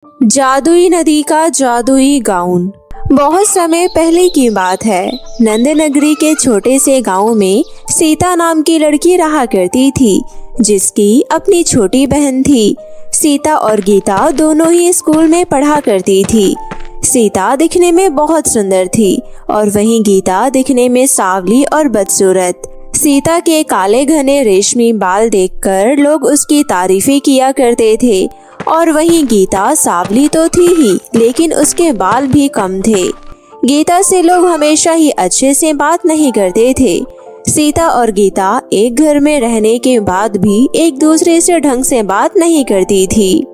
जादुई नदी का जादुई गाउन। बहुत समय पहले की बात है। नंद नगरी के छोटे से गांव में सीता नाम की लड़की रहा करती थी, जिसकी अपनी छोटी बहन थी। सीता और गीता दोनों ही स्कूल में पढ़ा करती थी। सीता दिखने में बहुत सुंदर थी और वहीं गीता दिखने में सांवली और बदसूरत। सीता के काले घने रेशमी बाल देखकर लोग उसकी तारीफें किया करते थे और वहीं गीता सांवली तो थी ही, लेकिन उसके बाल भी कम थे। गीता से लोग हमेशा ही अच्छे से बात नहीं करते थे। सीता और गीता एक घर में रहने के बाद भी एक दूसरे से ढंग से बात नहीं करती थी,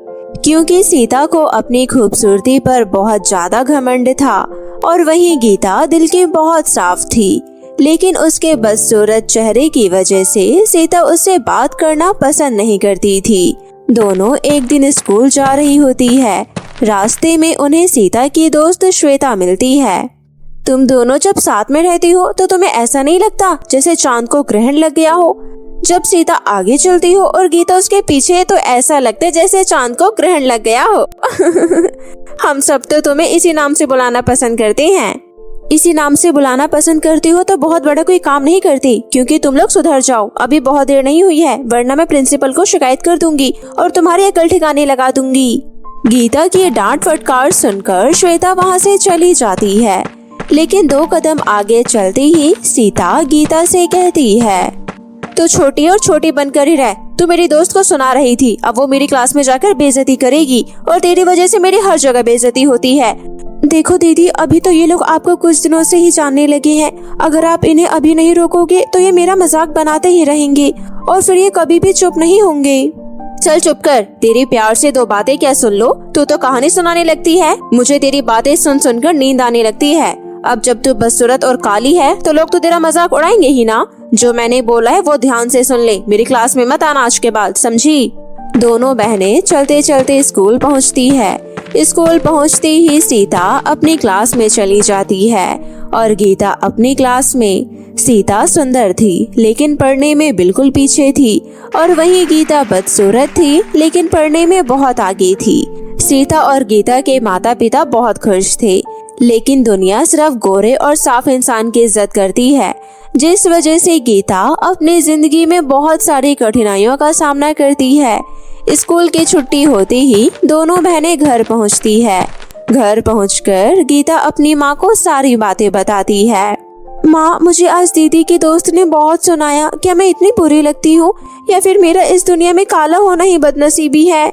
क्योंकि सीता को अपनी खूबसूरती पर बहुत ज्यादा घमंड था और वहीं गीता दिल की बहुत साफ थी। लेकिन उसके बदसूरत चेहरे की वजह से सीता उससे बात करना पसंद नहीं करती थी। दोनों एक दिन स्कूल जा रही होती है। रास्ते में उन्हें सीता की दोस्त श्वेता मिलती है। तुम दोनों जब साथ में रहती हो तो तुम्हें ऐसा नहीं लगता जैसे चांद को ग्रहण लग गया हो? जब सीता आगे चलती हो और गीता उसके पीछे तो ऐसा लगता है जैसे चांद को ग्रहण लग गया हो। हम सब तो तुम्हें इसी नाम से बुलाना पसंद करते हैं। इसी नाम से बुलाना पसंद करती हो तो बहुत बड़ा कोई काम नहीं करती, क्योंकि तुम लोग सुधर जाओ। अभी बहुत देर नहीं हुई है, वरना मैं प्रिंसिपल को शिकायत कर दूंगी और तुम्हारी अकल ठिकाने लगा दूंगी। गीता की डांट फटकार सुनकर श्वेता वहाँ से चली जाती है, लेकिन 2 कदम आगे चलते ही सीता गीता से कहती है, तो छोटी और छोटी बनकर ही रह। तू मेरी दोस्त को सुना रही थी, अब वो मेरी क्लास में जाकर बेइज्जती करेगी और तेरी वजह से मेरी हर जगह बेइज्जती होती है। देखो दीदी, अभी तो ये लोग आपको कुछ दिनों से ही जानने लगे हैं। अगर आप इन्हें अभी नहीं रोकोगे तो ये मेरा मजाक बनाते ही रहेंगे और फिर ये कभी भी चुप नहीं होंगे। चल चुप कर, तेरे प्यार से 2 बातें क्या सुन लो। तू तो कहानी सुनाने लगती है। मुझे तेरी बातें सुन सुनकर नींद आने लगती है। अब जब तू बदसूरत और काली है तो लोग तो तेरा मजाक उड़ाएंगे ही ना। जो मैंने बोला है वो ध्यान से सुन ले। मेरी क्लास में मत आना आज के बाद, समझी? दोनों बहनें चलते चलते स्कूल पहुंचती है। स्कूल पहुंचते ही सीता अपनी क्लास में चली जाती है और गीता अपनी क्लास में। सीता सुंदर थी लेकिन पढ़ने में बिल्कुल पीछे थी और वहीं गीता बदसूरत थी लेकिन पढ़ने में बहुत आगे थी। सीता और गीता के माता पिता बहुत खुश थे, लेकिन दुनिया सिर्फ गोरे और साफ इंसान की इज्जत करती है, जिस वजह से गीता अपनी जिंदगी में बहुत सारी कठिनाइयों का सामना करती है। स्कूल की छुट्टी होते ही दोनों बहनें घर पहुंचती है। घर पहुंचकर गीता अपनी माँ को सारी बातें बताती है। माँ, मुझे आज दीदी की दोस्त ने बहुत सुनाया। क्या मैं इतनी बुरी लगती हूँ या फिर मेरा इस दुनिया में काला होना ही बदनसीबी है?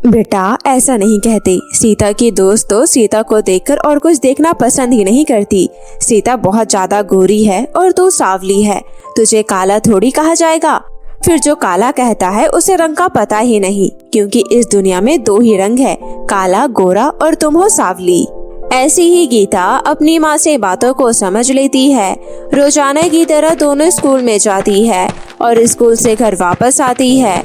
बेटा, ऐसा नहीं कहते। सीता की दोस्त तो सीता को देखकर और कुछ देखना पसंद ही नहीं करती। सीता बहुत ज्यादा गोरी है और तू सांवली है, तुझे काला थोड़ी कहा जाएगा। फिर जो काला कहता है उसे रंग का पता ही नहीं, क्योंकि इस दुनिया में 2 ही रंग है, काला गोरा और तुम हो सांवली। ऐसी ही गीता अपनी माँ से बातों को समझ लेती है। रोजाना की तरह दोनों स्कूल में जाती है और स्कूल से घर वापस आती है।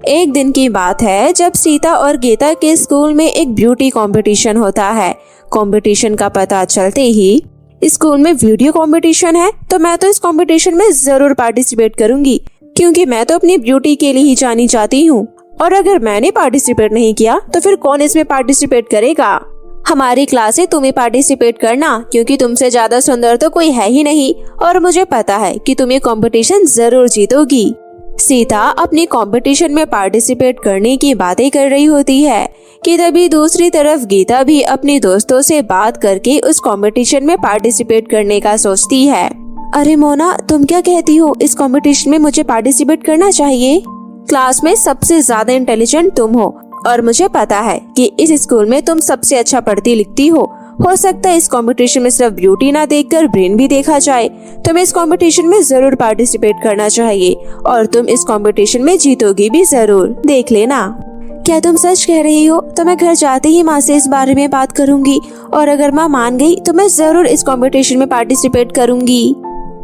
एक दिन की बात है जब सीता और गीता के स्कूल में एक ब्यूटी कंपटीशन होता है। कंपटीशन का पता चलते ही, स्कूल में वीडियो कंपटीशन है तो मैं तो इस कंपटीशन में जरूर पार्टिसिपेट करूंगी, क्योंकि मैं तो अपनी ब्यूटी के लिए ही जानी जाती हूँ। और अगर मैंने पार्टिसिपेट नहीं किया तो फिर कौन इसमें पार्टिसिपेट करेगा? हमारी क्लास से तुम्हें पार्टिसिपेट करना, क्योंकि तुमसे ज्यादा सुंदर तो कोई है ही नहीं और मुझे पता है कि तुम ये कंपटीशन जरूर जीतोगी। सीता अपनी कंपटीशन में पार्टिसिपेट करने की बातें कर रही होती है कि तभी दूसरी तरफ गीता भी अपनी दोस्तों से बात करके उस कंपटीशन में पार्टिसिपेट करने का सोचती है। अरे मोना, तुम क्या कहती हो? इस कंपटीशन में मुझे पार्टिसिपेट करना चाहिए। क्लास में सबसे ज्यादा इंटेलिजेंट तुम हो और मुझे पता है कि इस स्कूल में तुम सबसे अच्छा पढ़ती लिखती हो सकता है इस कंपटीशन में सिर्फ ब्यूटी ना देखकर ब्रेन भी देखा जाए। तुम्हें इस कंपटीशन में जरूर पार्टिसिपेट करना चाहिए और तुम इस कंपटीशन में जीतोगी भी जरूर, देख लेना। क्या तुम सच कह रही हो? तो मैं घर जाते ही माँ से इस बारे में बात करूंगी और अगर माँ मान गई तो मैं जरूर इस कंपटीशन में पार्टिसिपेट करूंगी।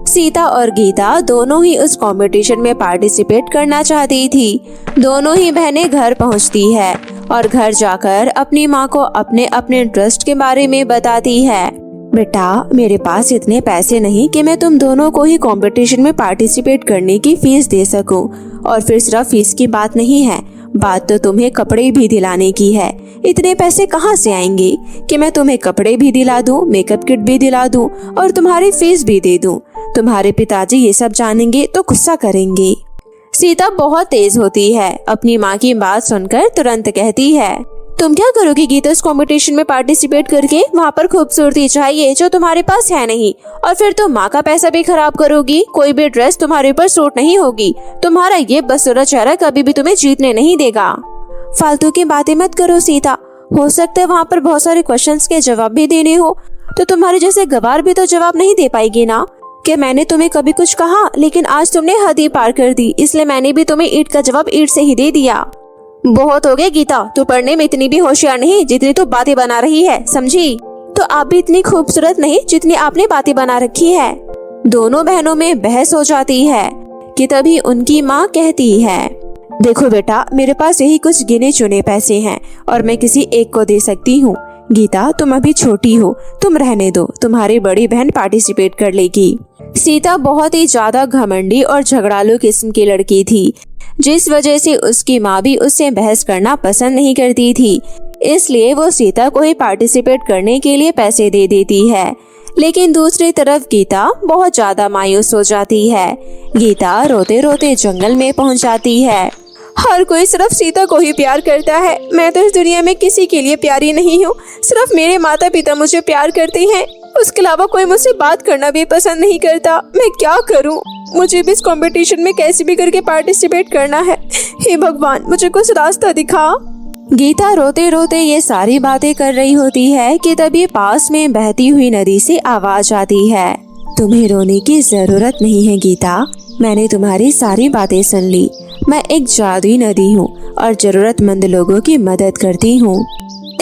सीता और गीता दोनों ही उस कंपटीशन में पार्टिसिपेट करना चाहती थी। दोनों ही बहनें घर पहुंचती है और घर जाकर अपनी माँ को अपने अपने इंटरेस्ट के बारे में बताती है। बेटा, मेरे पास इतने पैसे नहीं कि मैं तुम दोनों को ही कंपटीशन में पार्टिसिपेट करने की फीस दे सकूं। और फिर सिर्फ फीस की बात नहीं है, बात तो तुम्हें कपड़े भी दिलाने की है। इतने पैसे कहाँ से आएंगे कि मैं तुम्हें कपड़े भी दिला दूं, मेकअप किट भी दिला दूं और तुम्हारी फीस भी दे दूं। तुम्हारे पिताजी ये सब जानेंगे तो गुस्सा करेंगे। सीता बहुत तेज होती है। अपनी माँ की बात सुनकर तुरंत कहती है, तुम क्या करोगी गीता इस कंपटीशन में पार्टिसिपेट करके? वहाँ पर खूबसूरती चाहिए जो तुम्हारे पास है नहीं, और फिर तुम माँ का पैसा भी खराब करोगी। कोई भी ड्रेस तुम्हारे ऊपर सूट नहीं होगी। तुम्हारा ये बदसूरत चेहरा कभी भी तुम्हें जीतने नहीं देगा। फालतू की बातें मत करो सीता। हो सकता है वहाँ पर बहुत सारे क्वेश्चंस के जवाब भी देने हो, तो तुम्हारे जैसे गवार भी तो जवाब नहीं दे पाएगी ना। कि मैंने तुम्हें कभी कुछ कहा, लेकिन आज तुमने हद ही पार कर दी, इसलिए मैंने भी तुम्हें ईंट का जवाब ईंट से ही दे दिया। बहुत हो गया गीता, तू पढ़ने में इतनी भी होशियार नहीं जितनी तू बातें बना रही है, समझी? तो आप भी इतनी खूबसूरत नहीं जितनी आपने बातें बना रखी है। दोनों बहनों में बहस हो जाती है कि तभी उनकी माँ कहती है, देखो बेटा, मेरे पास यही कुछ गिने चुने पैसे हैं और मैं किसी एक को दे सकती हूँ। गीता, तुम अभी छोटी हो, तुम रहने दो, तुम्हारी बड़ी बहन पार्टिसिपेट कर लेगी। सीता बहुत ही ज्यादा घमंडी और झगड़ालू किस्म की लड़की थी, जिस वजह से उसकी माँ भी उससे बहस करना पसंद नहीं करती थी। इसलिए वो सीता को ही पार्टिसिपेट करने के लिए पैसे दे देती है। लेकिन दूसरी तरफ गीता बहुत ज्यादा मायूस हो जाती है। गीता रोते रोते जंगल में पहुंच जाती है। हर कोई सिर्फ सीता को ही प्यार करता है। मैं तो इस दुनिया में किसी के लिए प्यारी नहीं हूँ। सिर्फ मेरे माता पिता मुझे प्यार करते हैं, उसके अलावा कोई मुझसे बात करना भी पसंद नहीं करता। मैं क्या करूँ? मुझे भी इस कंपटीशन में कैसे भी करके पार्टिसिपेट करना है। हे भगवान, मुझे कुछ रास्ता दिखा। गीता रोते रोते ये सारी बातें कर रही होती है कि तभी पास में बहती हुई नदी से आवाज आती है, तुम्हें रोने की जरूरत नहीं है गीता, मैंने तुम्हारी सारी बातें सुन ली। मैं एक जादुई नदी हूँ और जरूरतमंद लोगों की मदद करती हूँ।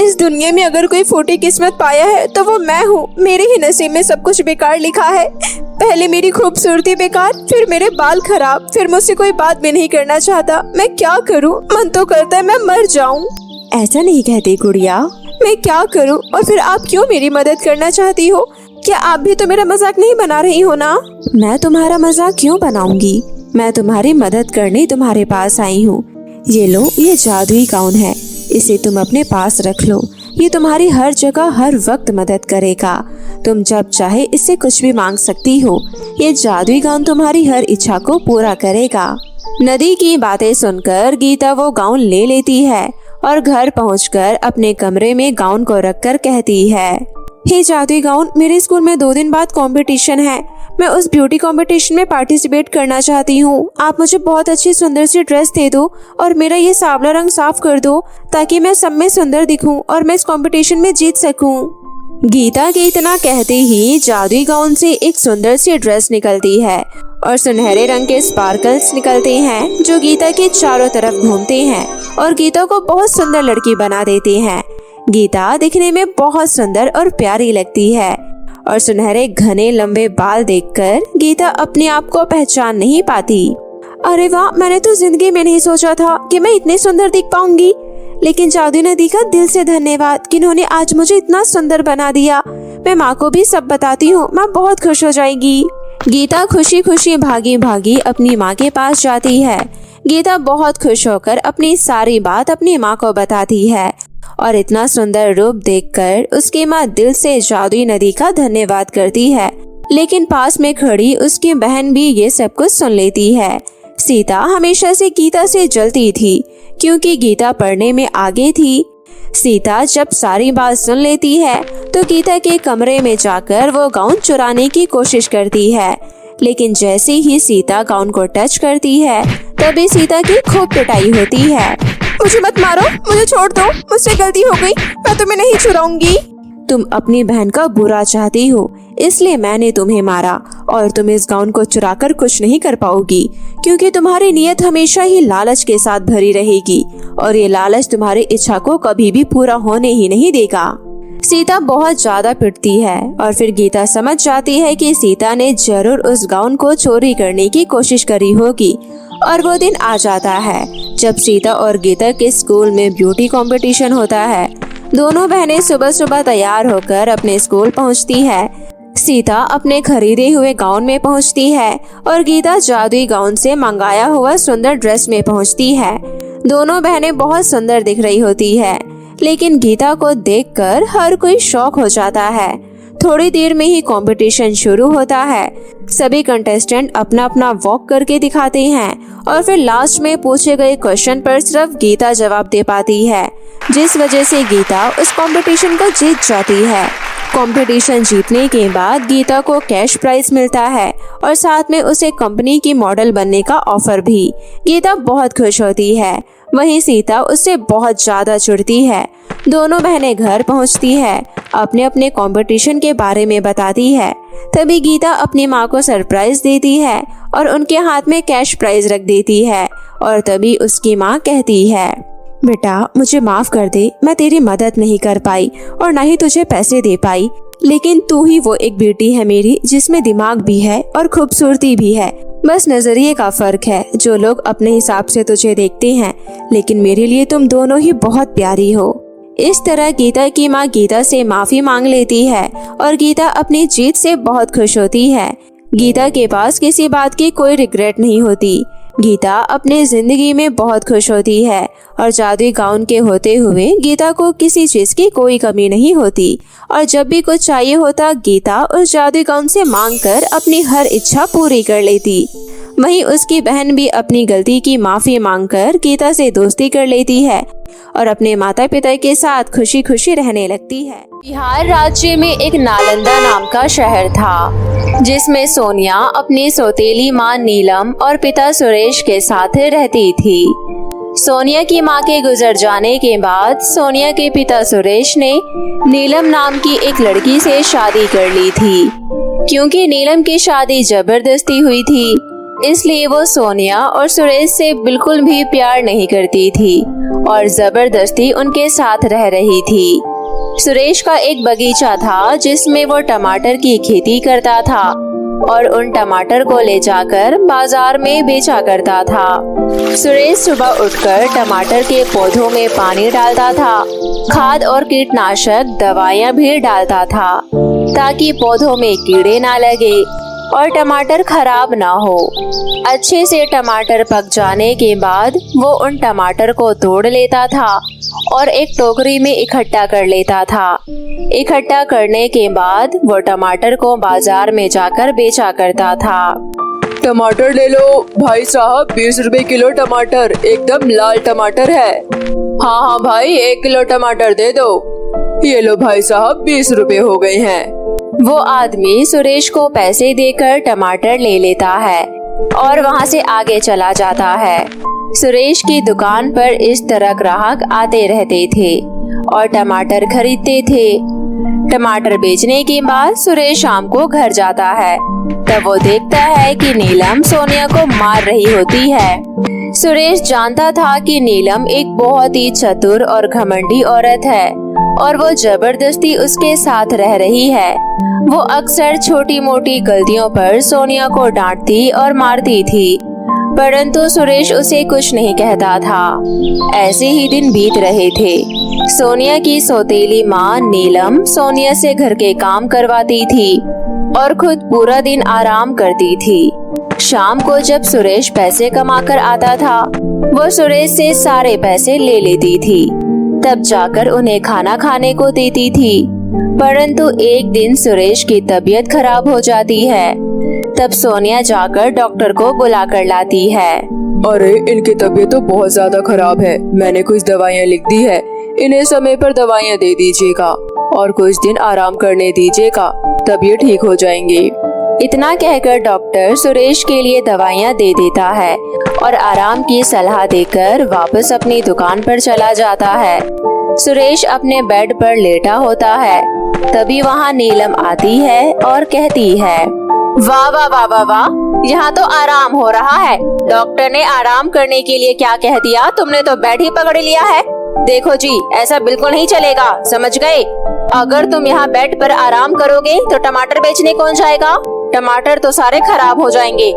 इस दुनिया में अगर कोई फूटी किस्मत पाया है तो वो मैं हूँ। मेरे ही नसीब में सब कुछ बेकार लिखा है। पहले मेरी खूबसूरती बेकार, फिर मेरे बाल खराब, फिर मुझसे कोई बात भी नहीं करना चाहता। मैं क्या करूँ? मन तो करता है मैं मर जाऊँ। ऐसा नहीं कहती गुड़िया, मैं क्या करूँ? और फिर आप क्यों मेरी मदद करना चाहती हो? क्या आप भी तो मेरा मजाक नहीं बना रही हो ना? मैं तुम्हारा मजाक क्यों बनाऊंगी? मैं तुम्हारी मदद करने तुम्हारे पास आई हूँ। ये लो, ये जादुई गाउन है, इसे तुम अपने पास रख लो। ये तुम्हारी हर जगह हर वक्त मदद करेगा। तुम जब चाहे इससे कुछ भी मांग सकती हो। ये जादुई गाउन तुम्हारी हर इच्छा को पूरा करेगा। नदी की बातें सुनकर गीता वो गाउन ले लेती है और घर पहुंचकर अपने कमरे में गाउन को रखकर कहती है, हे जादुई गाउन, मेरे स्कूल में 2 दिन बाद कंपटीशन है। मैं उस ब्यूटी कंपटीशन में पार्टिसिपेट करना चाहती हूँ। आप मुझे बहुत अच्छी सुंदर सी ड्रेस दे दो और मेरा ये सांवला रंग साफ कर दो, ताकि मैं सब में सुंदर दिखूं और मैं इस कंपटीशन में जीत सकूं। गीता के इतना कहते ही जादुई गाउन से एक सुंदर सी ड्रेस निकलती है और सुनहरे रंग के स्पार्कल्स निकलते हैं जो गीता के चारों तरफ घूमते हैं और गीता को बहुत सुंदर लड़की बना देते हैं। गीता दिखने में बहुत सुंदर और प्यारी लगती है और सुनहरे घने लंबे बाल देखकर गीता अपने आप को पहचान नहीं पाती। अरे वाह, मैंने तो जिंदगी में नहीं सोचा था कि मैं इतनी सुंदर दिख पाऊंगी। लेकिन जादुई नदी का दिल से धन्यवाद कि इन्होंने आज मुझे इतना सुंदर बना दिया। मैं माँ को भी सब बताती हूँ, माँ बहुत खुश हो जाएगी। गीता खुशी खुशी भागी भागी अपनी माँ के पास जाती है। गीता बहुत खुश होकर अपनी सारी बात अपनी माँ को बताती है और इतना सुंदर रूप देखकर उसकी माँ दिल से जादुई नदी का धन्यवाद करती है। लेकिन पास में खड़ी उसकी बहन भी ये सब कुछ सुन लेती है। सीता हमेशा से गीता से जलती थी क्योंकि गीता पढ़ने में आगे थी। सीता जब सारी बात सुन लेती है तो गीता के कमरे में जाकर वो गाउन चुराने की कोशिश करती है। लेकिन जैसे ही सीता गाउन को टच करती है तभी सीता की खूब पिटाई होती है। मुझे मत मारो, मुझे छोड़ दो, मुझसे गलती हो गई, मैं तुम्हें नहीं छुड़ाऊंगी। तुम अपनी बहन का बुरा चाहती हो, इसलिए मैंने तुम्हें मारा और तुम इस गाउन को चुराकर कुछ नहीं कर पाओगी क्योंकि तुम्हारी नीयत हमेशा ही लालच के साथ भरी रहेगी और ये लालच तुम्हारी इच्छा को कभी भी पूरा होने ही नहीं देगा। सीता बहुत ज्यादा पिटती है और फिर गीता समझ जाती है कि सीता ने जरूर उस गाउन को चोरी करने की कोशिश करी होगी। और वो दिन आ जाता है जब सीता और गीता के स्कूल में ब्यूटी कंपटीशन होता है। दोनों बहनें सुबह सुबह तैयार होकर अपने स्कूल पहुंचती है। सीता अपने खरीदे हुए गाउन में पहुंचती है और गीता जादुई गाउन से मंगाया हुआ सुंदर ड्रेस में पहुंचती है। दोनों बहनें बहुत सुंदर दिख रही होती है, लेकिन गीता को देखकर हर कोई शॉक हो जाता है। थोड़ी देर में ही कंपटीशन शुरू होता है। सभी कंटेस्टेंट अपना अपना वॉक करके दिखाते हैं और फिर लास्ट में पूछे गए क्वेश्चन पर सिर्फ गीता जवाब दे पाती है, जिस वजह से गीता उस कंपटीशन को जीत जाती है। कंपटीशन जीतने के बाद गीता को कैश प्राइज मिलता है और साथ में उसे कंपनी की मॉडल बनने का ऑफर भी। गीता बहुत खुश होती है। वहीं सीता उससे बहुत ज्यादा चिढ़ती है। दोनों बहनें घर पहुंचती है, अपने अपने कंपटीशन के बारे में बताती है। तभी गीता अपनी माँ को सरप्राइज देती है और उनके हाथ में कैश प्राइज रख देती है। और तभी उसकी माँ कहती है, बेटा मुझे माफ कर दे, मैं तेरी मदद नहीं कर पाई और ना ही तुझे पैसे दे पाई, लेकिन तू ही वो एक बेटी है मेरी जिसमें दिमाग भी है और खूबसूरती भी है। बस नजरिए का फर्क है, जो लोग अपने हिसाब से तुझे देखते हैं, लेकिन मेरे लिए तुम दोनों ही बहुत प्यारी हो। इस तरह गीता की माँ गीता से माफी मांग लेती है और गीता अपनी जीत से बहुत खुश होती है। गीता के पास किसी बात की कोई रिग्रेट नहीं होती। गीता अपनी जिंदगी में बहुत खुश होती है और जादुई गाउन के होते हुए गीता को किसी चीज की कोई कमी नहीं होती। और जब भी कुछ चाहिए होता, गीता उस जादुई गाउन से मांगकर अपनी हर इच्छा पूरी कर लेती। वहीं उसकी बहन भी अपनी गलती की माफी मांगकर गीता से दोस्ती कर लेती है और अपने माता पिता के साथ खुशी खुशी रहने लगती है। बिहार राज्य में एक नालंदा नाम का शहर था, जिसमें सोनिया अपनी सौतेली माँ नीलम और पिता सुरेश के साथ रहती थी। सोनिया की माँ के गुजर जाने के बाद सोनिया के पिता सुरेश ने नीलम नाम की एक लड़की से शादी कर ली थी। क्योंकि नीलम की शादी जबरदस्ती हुई थी, इसलिए वो सोनिया और सुरेश से बिल्कुल भी प्यार नहीं करती थी और जबरदस्ती उनके साथ रह रही थी। सुरेश का एक बगीचा था जिसमें वो टमाटर की खेती करता था और उन टमाटर को ले जाकर बाजार में बेचा करता था। सुरेश सुबह उठकर टमाटर के पौधों में पानी डालता था, खाद और कीटनाशक दवाइयाँ भी डालता था ताकि पौधों में कीड़े ना लगे और टमाटर खराब ना हो। अच्छे से टमाटर पक जाने के बाद वो उन टमाटर को तोड़ लेता था और एक टोकरी में इकट्ठा कर लेता था। इकट्ठा करने के बाद वो टमाटर को बाजार में जाकर बेचा करता था। टमाटर ले लो भाई साहब, 20 रुपए किलो टमाटर, एकदम लाल टमाटर है। हाँ हाँ भाई, 1 किलो टमाटर दे दो। ये लो भाई साहब, 20 रुपए हो गए हैं। वो आदमी सुरेश को पैसे देकर टमाटर ले लेता है और वहाँ से आगे चला जाता है। सुरेश की दुकान पर इस तरह ग्राहक आते रहते थे और टमाटर खरीदते थे। टमाटर बेचने के बाद सुरेश शाम को घर जाता है। तब वो देखता है कि नीलम सोनिया को मार रही होती है। सुरेश जानता था कि नीलम एक बहुत ही चतुर और घमंडी औरत है और वो जबरदस्ती उसके साथ रह रही है। वो अक्सर छोटी मोटी गलतियों पर सोनिया को डांटती और मारती थी, परंतु सुरेश उसे कुछ नहीं कहता था। ऐसे ही दिन बीत रहे थे। सोनिया की सौतेली माँ नीलम सोनिया से घर के काम करवाती थी और खुद पूरा दिन आराम करती थी। शाम को जब सुरेश पैसे कमाकर आता था, वो सुरेश से सारे पैसे ले लेती थी, तब जाकर उन्हें खाना खाने को देती थी। परंतु एक दिन सुरेश की तबीयत खराब हो जाती है। तब सोनिया जाकर डॉक्टर को बुला कर लाती है। अरे इनकी तबीयत तो बहुत ज्यादा खराब है, मैंने कुछ दवाइयाँ लिख दी है, इन्हें समय पर दवाइयाँ दे दीजिएगा और कुछ दिन आराम करने दीजिएगा, तब ये ठीक हो जाएंगे। इतना कहकर डॉक्टर सुरेश के लिए दवाइयाँ दे देता है और आराम की सलाह देकर वापस अपनी दुकान पर चला जाता है। सुरेश अपने बेड पर लेटा होता है। तभी वहाँ नीलम आती है और कहती है, वाह वाह वाह वाह वाह, यहाँ तो आराम हो रहा है। डॉक्टर ने आराम करने के लिए क्या कह दिया, तुमने तो बेड ही पकड़ लिया है। देखो जी, ऐसा बिल्कुल नहीं चलेगा, समझ गए? अगर तुम यहाँ बेड पर आराम करोगे तो टमाटर बेचने कौन जाएगा? टमाटर तो सारे खराब हो जाएंगे।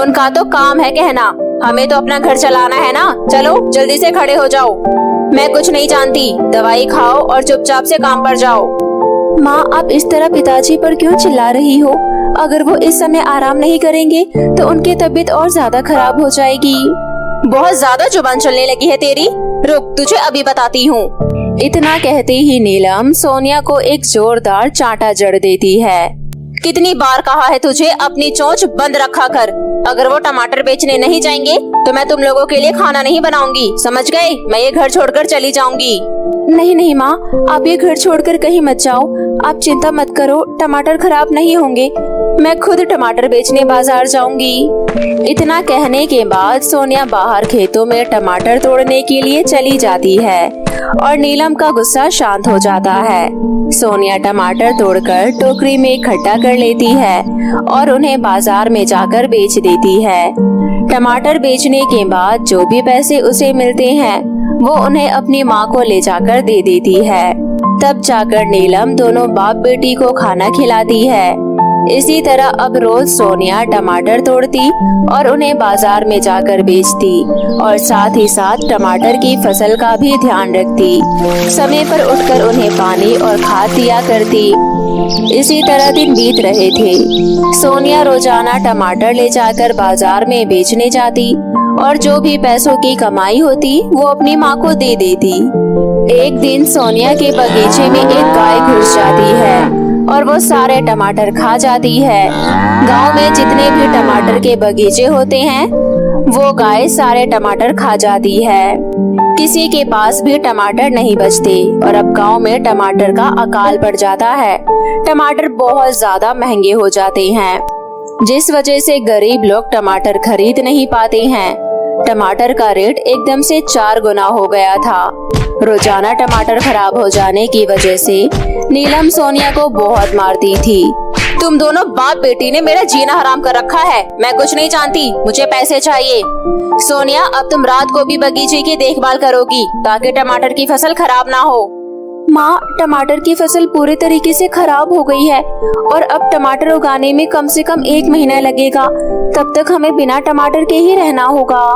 उनका तो काम है कहना, हमें तो अपना घर चलाना है ना। चलो जल्दी से खड़े हो जाओ। मैं कुछ नहीं जानती, दवाई खाओ और चुपचाप से काम पर जाओ। माँ, आप इस तरह पिताजी पर क्यों चिल्ला रही हो? अगर वो इस समय आराम नहीं करेंगे तो उनकी तबीयत और ज्यादा खराब हो जाएगी। बहुत ज्यादा जुबान चलने लगी है तेरी। रुक, तुझे अभी बताती हूँ। इतना कहते ही नीलम सोनिया को एक जोरदार चांटा जड़ देती है। कितनी बार कहा है तुझे अपनी चोंच बंद रखा कर। अगर वो टमाटर बेचने नहीं जाएंगे तो मैं तुम लोगों के लिए खाना नहीं बनाऊंगी, समझ गए? मैं ये घर छोड़कर चली जाऊंगी। नहीं नहीं माँ, आप ये घर छोड़कर कहीं मत जाओ। आप चिंता मत करो, टमाटर खराब नहीं होंगे। मैं खुद टमाटर बेचने बाजार जाऊंगी। इतना कहने के बाद सोनिया बाहर खेतों में टमाटर तोड़ने के लिए चली जाती है और नीलम का गुस्सा शांत हो जाता है। सोनिया टमाटर तोड़कर टोकरी में इकट्ठा कर लेती है और उन्हें बाजार में जाकर बेच देती है। टमाटर बेचने के बाद जो भी पैसे उसे मिलते हैं वो उन्हें अपनी माँ को ले जाकर दे देती है। तब जाकर नीलम दोनों बाप बेटी को खाना खिलाती है। इसी तरह अब रोज सोनिया टमाटर तोड़ती और उन्हें बाजार में जाकर बेचती और साथ ही साथ टमाटर की फसल का भी ध्यान रखती। समय पर उठकर उन्हें पानी और खाद दिया करती। इसी तरह दिन बीत रहे थे। सोनिया रोजाना टमाटर ले जाकर बाजार में बेचने जाती और जो भी पैसों की कमाई होती वो अपनी माँ को दे देती। एक दिन सोनिया के बगीचे में एक गाय घुस जाती है और वो सारे टमाटर खा जाती है। गांव में जितने भी टमाटर के बगीचे होते हैं वो गाय सारे टमाटर खा जाती है। किसी के पास भी टमाटर नहीं बचते और अब गांव में टमाटर का अकाल पड़ जाता है। टमाटर बहुत ज्यादा महंगे हो जाते हैं, जिस वजह से गरीब लोग टमाटर खरीद नहीं पाते हैं। टमाटर का रेट एकदम से 4 गुना हो गया था। रोजाना टमाटर खराब हो जाने की वजह से नीलम सोनिया को बहुत मारती थी। तुम दोनों बाप बेटी ने मेरा जीना हराम कर रखा है। मैं कुछ नहीं जानती, मुझे पैसे चाहिए। सोनिया, अब तुम रात को भी बगीचे की देखभाल करोगी ताकि टमाटर की फसल खराब ना हो। माँ, टमाटर की फसल पूरे तरीके से खराब हो गई है और अब टमाटर उगाने में कम से कम 1 महीना लगेगा। तब तक हमें बिना टमाटर के ही रहना होगा।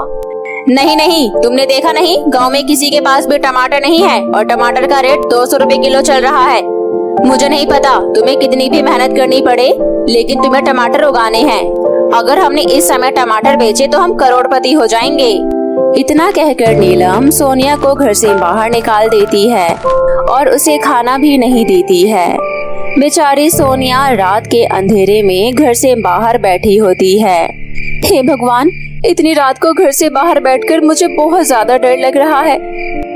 नहीं नहीं, तुमने देखा नहीं, गांव में किसी के पास भी टमाटर नहीं है और टमाटर का रेट 200 रुपए किलो चल रहा है। मुझे नहीं पता तुम्हें कितनी भी मेहनत करनी पड़े, लेकिन तुम्हें टमाटर उगाने हैं। अगर हमने इस समय टमाटर बेचे तो हम करोड़पति हो जाएंगे। इतना कहकर नीलम सोनिया को घर से बाहर निकाल देती है और उसे खाना भी नहीं देती है। बेचारी सोनिया रात के अंधेरे में घर से बाहर बैठी होती है। हे भगवान, इतनी रात को घर से बाहर बैठकर मुझे बहुत ज्यादा डर लग रहा है।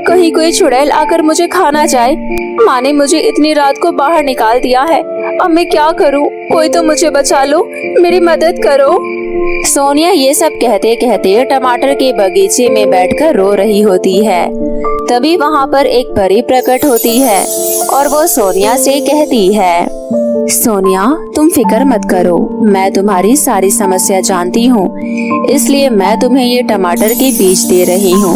कहीं कोई चुड़ैल आकर मुझे खा ना जाए। माँ ने मुझे इतनी रात को बाहर निकाल दिया है। अब मैं क्या करूँ? कोई तो मुझे बचा लो, मेरी मदद करो। सोनिया ये सब कहते कहते टमाटर के बगीचे में बैठकर रो रही होती है। तभी वहाँ पर एक परी प्रकट होती है और वो सोनिया से कहती है, सोनिया, तुम फिक्र मत करो, मैं तुम्हारी सारी समस्या जानती हूँ, इसलिए मैं तुम्हें ये टमाटर के बीज दे रही हूँ।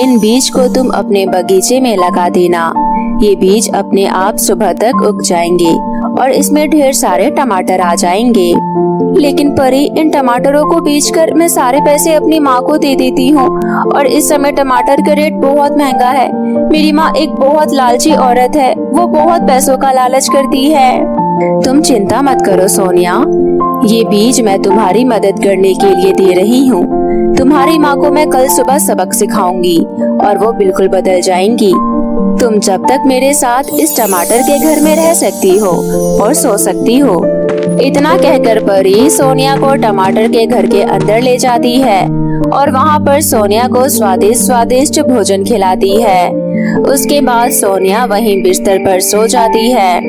इन बीज को तुम अपने बगीचे में लगा देना। ये बीज अपने आप सुबह तक उग जाएंगे और इसमें ढेर सारे टमाटर आ जाएंगे। लेकिन परी, इन टमाटरों को बेचकर मैं सारे पैसे अपनी माँ को दे देती हूँ और इस समय टमाटर का रेट बहुत महंगा है। मेरी माँ एक बहुत लालची औरत है, वो बहुत पैसों का लालच करती है। तुम चिंता मत करो सोनिया, ये बीज मैं तुम्हारी मदद करने के लिए दे रही हूँ। तुम्हारी माँ को मैं कल सुबह सबक सिखाऊंगी और वो बिल्कुल बदल जाएंगी। तुम जब तक मेरे साथ इस टमाटर के घर में रह सकती हो और सो सकती हो। इतना कहकर परी सोनिया को टमाटर के घर के अंदर ले जाती है और वहाँ पर सोनिया को स्वादिष्ट स्वादिष्ट भोजन खिलाती है। उसके बाद सोनिया वहीं बिस्तर पर सो जाती है।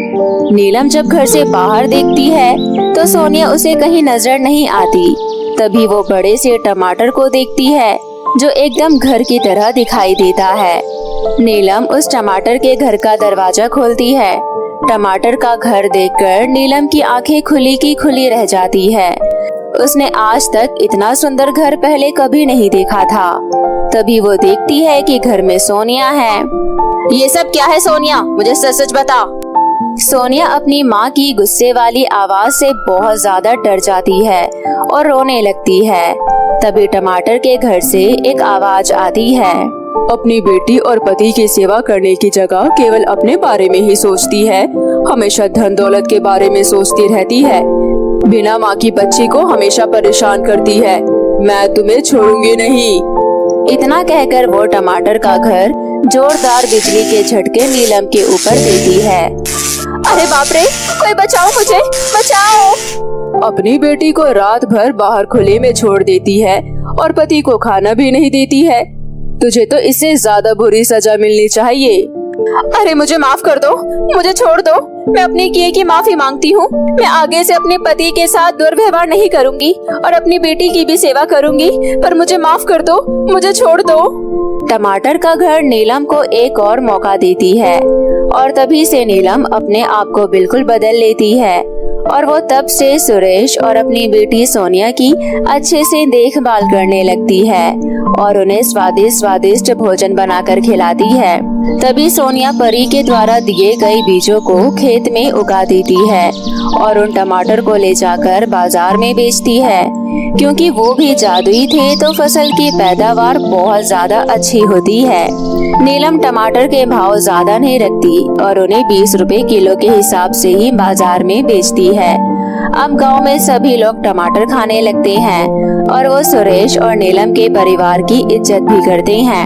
नीलम जब घर से बाहर देखती है तो सोनिया उसे कहीं नजर नहीं आती। तभी वो बड़े से टमाटर को देखती है जो एकदम घर की तरह दिखाई देता है। नीलम उस टमाटर के घर का दरवाजा खोलती है। टमाटर का घर देखकर नीलम की आंखें खुली की खुली रह जाती है। उसने आज तक इतना सुंदर घर पहले कभी नहीं देखा था। तभी वो देखती है कि घर में सोनिया है। ये सब क्या है सोनिया, मुझे सच सच बता। सोनिया अपनी माँ की गुस्से वाली आवाज से बहुत ज्यादा डर जाती है और रोने लगती है। तभी टमाटर के घर से एक आवाज आती है, अपनी बेटी और पति की सेवा करने की जगह केवल अपने बारे में ही सोचती है। हमेशा धन दौलत के बारे में सोचती रहती है। बिना माँ की बच्ची को हमेशा परेशान करती है। मैं तुम्हें छोड़ूंगी नहीं। इतना कहकर वो टमाटर का घर जोरदार बिजली के झटके नीलम के ऊपर देती है। अरे बाप रे, कोई बचाओ मुझे, बचाओ। अपनी बेटी को रात भर बाहर खुले में छोड़ देती है और पति को खाना भी नहीं देती है। तुझे तो इससे ज्यादा बुरी सजा मिलनी चाहिए। अरे मुझे माफ कर दो, मुझे छोड़ दो। मैं अपने किए की माफी मांगती हूँ। मैं आगे से अपने पति के साथ दुर्व्यवहार नहीं करूँगी और अपनी बेटी की भी सेवा करूँगी, पर मुझे माफ कर दो, मुझे छोड़ दो। टमाटर का घर नीलम को एक और मौका देती है और तभी से नीलम अपने आप को बिल्कुल बदल लेती है और वो तब से सुरेश और अपनी बेटी सोनिया की अच्छे से देखभाल करने लगती है और उन्हें स्वादिष्ट स्वादिष्ट भोजन बनाकर खिलाती है। तभी सोनिया परी के द्वारा दिए गए बीजों को खेत में उगा देती है और उन टमाटर को ले जाकर बाजार में बेचती है। क्योंकि वो भी जादुई थे तो फसल की पैदावार बहुत ज्यादा अच्छी होती है। नीलम टमाटर के भाव ज्यादा नहीं रखती और उन्हें 20 रुपए किलो के हिसाब से ही बाजार में बेचती है। अब गांव में सभी लोग टमाटर खाने लगते हैं और वो सुरेश और नीलम के परिवार की इज्जत भी करते हैं।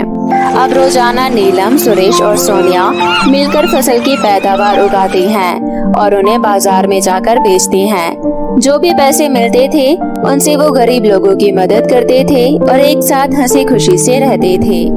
अब रोजाना नीलम, सुरेश और सोनिया मिलकर फसल की पैदावार उगाते हैं और उन्हें बाजार में जाकर बेचते हैं। जो भी पैसे मिलते थे उनसे वो गरीब लोगों की मदद करते थे और एक साथ हंसी खुशी से रहते थे।